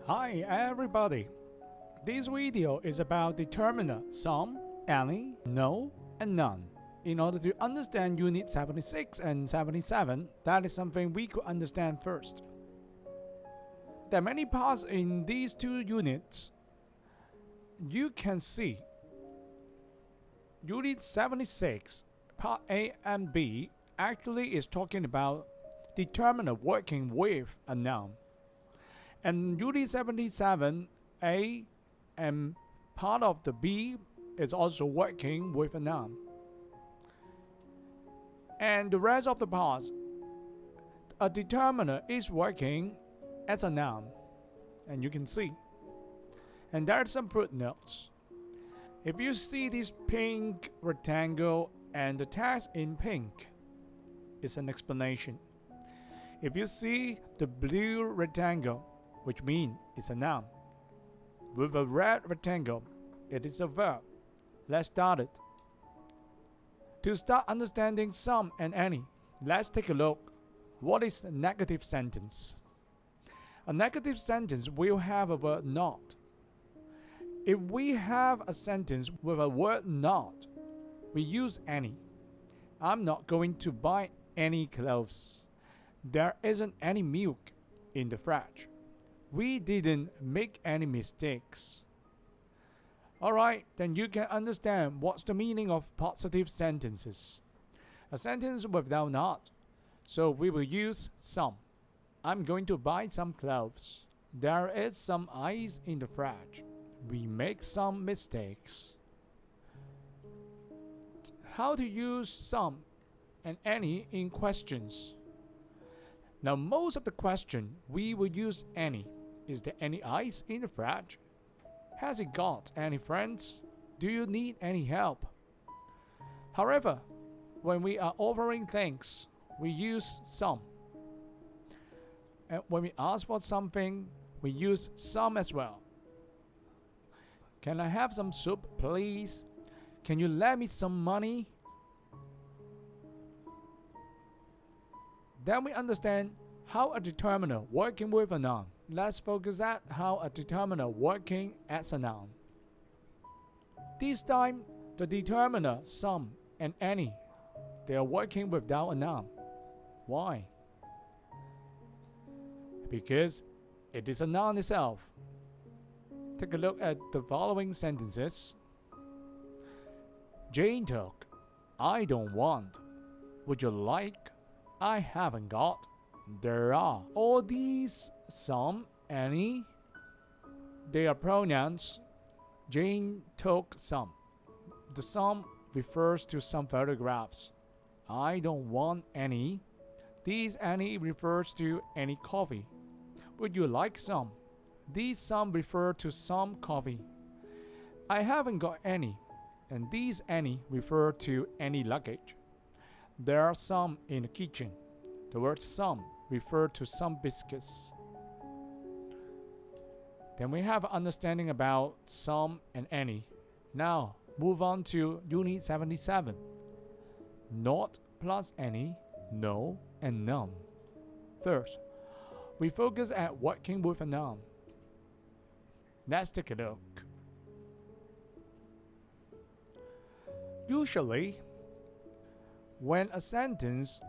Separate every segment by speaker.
Speaker 1: Hi everybody! This video is about determiner some, any, no, and none. In order to understand Unit 76 and 77, that is something we could understand first. There are many parts in these two units. You can see Unit 76, Part A and B, actually is talking about determiner working with a noun. And Unit 77, A and part of the B is also working with a noun. And the rest of the parts, a determiner is working as a noun. And you can see. And there are some footnotes. If you see this pink rectangle and the text in pink, it's an explanation. If you see the blue rectangle, which means it's a noun, with a red rectangle, it is a verb. Let's start it. To start understanding some and any, let's take a look. What is a negative sentence? A negative sentence will have a word not. If we have a sentence with a word not, we use any. I'm not going to buy any clothes. There isn't any milk in the fridge. We didn't make any mistakes. Alright, then you can understand what's the meaning of positive sentences. A sentence without not. So we will use some. I'm going to buy some clothes. There is some ice in the fridge. We make some mistakes. How to use some and any in questions. Now most of the question we will use any. Is there any ice in the fridge? Has he got any friends? Do you need any help? However, when we are offering things, we use some. And when we ask for something, we use some as well. Can I have some soup, please? Can you lend me some money? Then we understand how a determiner working with a noun. Let's focus at how a determiner working as a noun. This time, the determiner some and any, they are working without a noun. Why? Because it is a noun itself. Take a look at the following sentences. Jane took. I don't want. Would you like? I haven't got. There are. All these, some, any, they are pronouns. Jane took some. The some refers to some photographs. I don't want any. These any refers to any coffee. Would you like some? These some refer to some coffee. I haven't got any. And these any refer to any luggage. There are some in the kitchen. The word some refer to some biscuits. Then we have understanding about some and any. Now, move on to Unit 77. Not plus any, no, and none. First, we focus at working with a noun. Let's take a look. Usually, when a sentence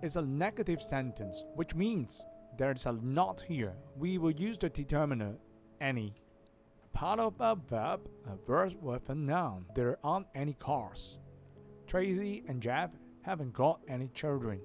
Speaker 1: is a negative sentence, which means there is a not here, we will use the determiner any. Part of a verb, a verb with a noun. There aren't any cars. Tracy and Jeff haven't got any children.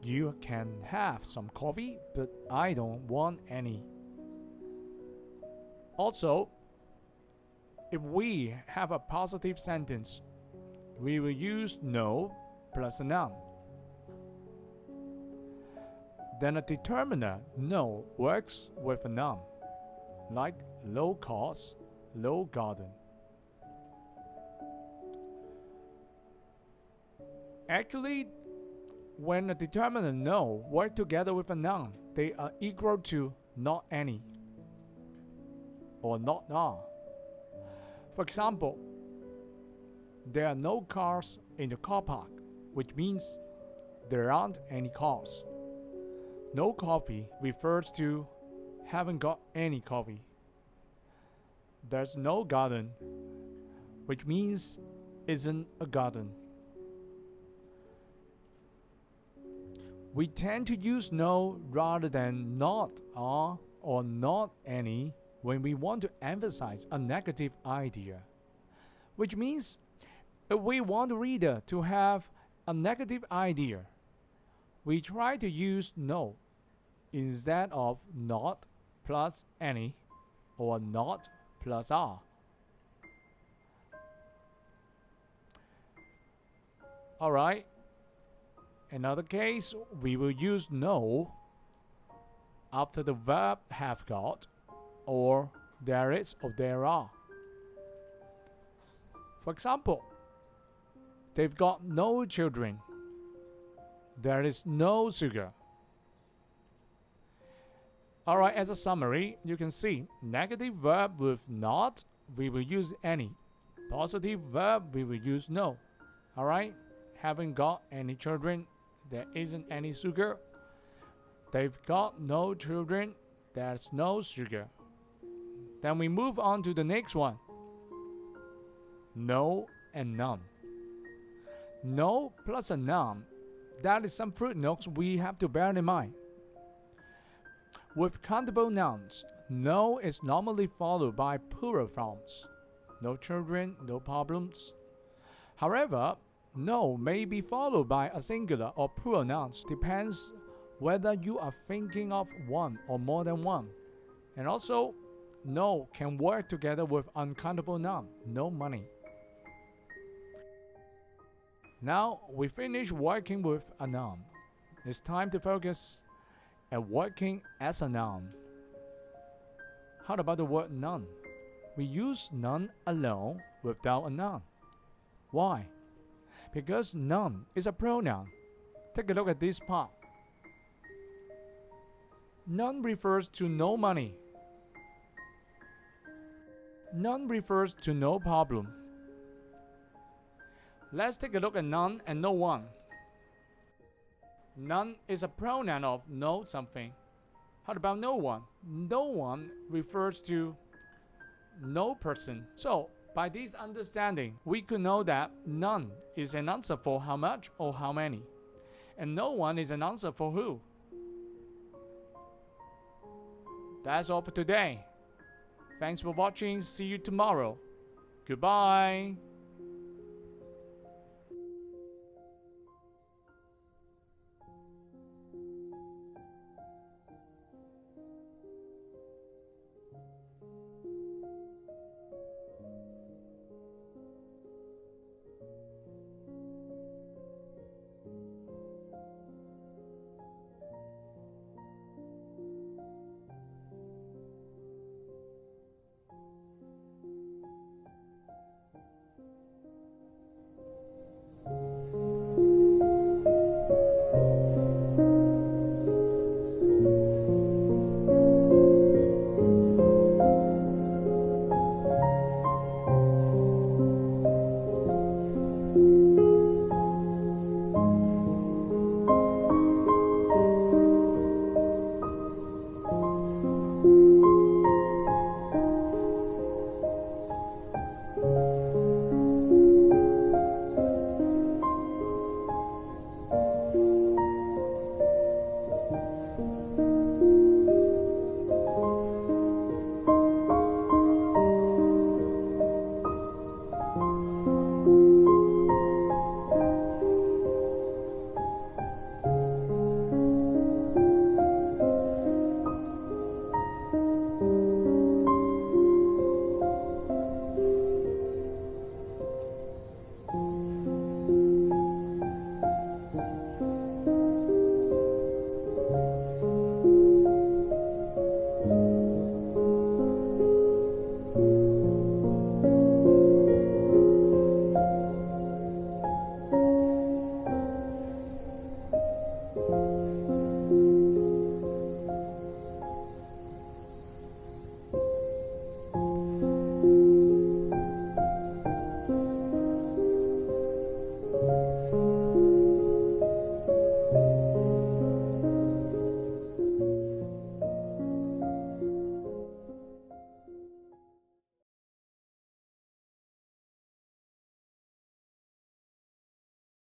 Speaker 1: You can have some coffee, but I don't want any. Also, if we have a positive sentence, we will use no plus a noun. Then a determiner no works with a noun, like low cost, low garden. Actually, when a determiner no work together with a noun, they are equal to not any or not none. For example, there are no cars in the car park, which means there aren't any cars. No coffee refers to Haven't got any coffee. There's no garden, which means isn't a garden. We tend to use no rather than not or not any when we want to emphasize a negative idea, which means if we want the reader to have a negative idea, we try to use no instead of not plus any or not plus are. Alright, another case, we will use no after the verb have got or there is or there are. For example, they've got no children. There is no sugar. Alright, as a summary, you can see negative verb with not, we will use any. Positive verb, we will use no. Alright, haven't got any children. There isn't any sugar. They've got no children. There's no sugar. Then we move on to the next one. No and none. No plus a noun. That is some footnotes we have to bear in mind. With countable nouns, no is normally followed by plural forms. No children, no problems. However, no may be followed by a singular or plural nouns, depends whether you are thinking of one or more than one. And also, no can work together with uncountable noun, no money. Now we finish working with a noun. It's time to focus at working as a noun. How about the word none? We use none alone without a noun. Why? Because none is a pronoun. Take a look at this part. None refers to no money. None refers to no problem. Let's take a look at none and no one. None is a pronoun of no something. How about no one? No one refers to no person. So, by this understanding, we could know that none is an answer for how much or how many. And no one is an answer for who. That's all for today. Thanks for watching. See you tomorrow. Goodbye.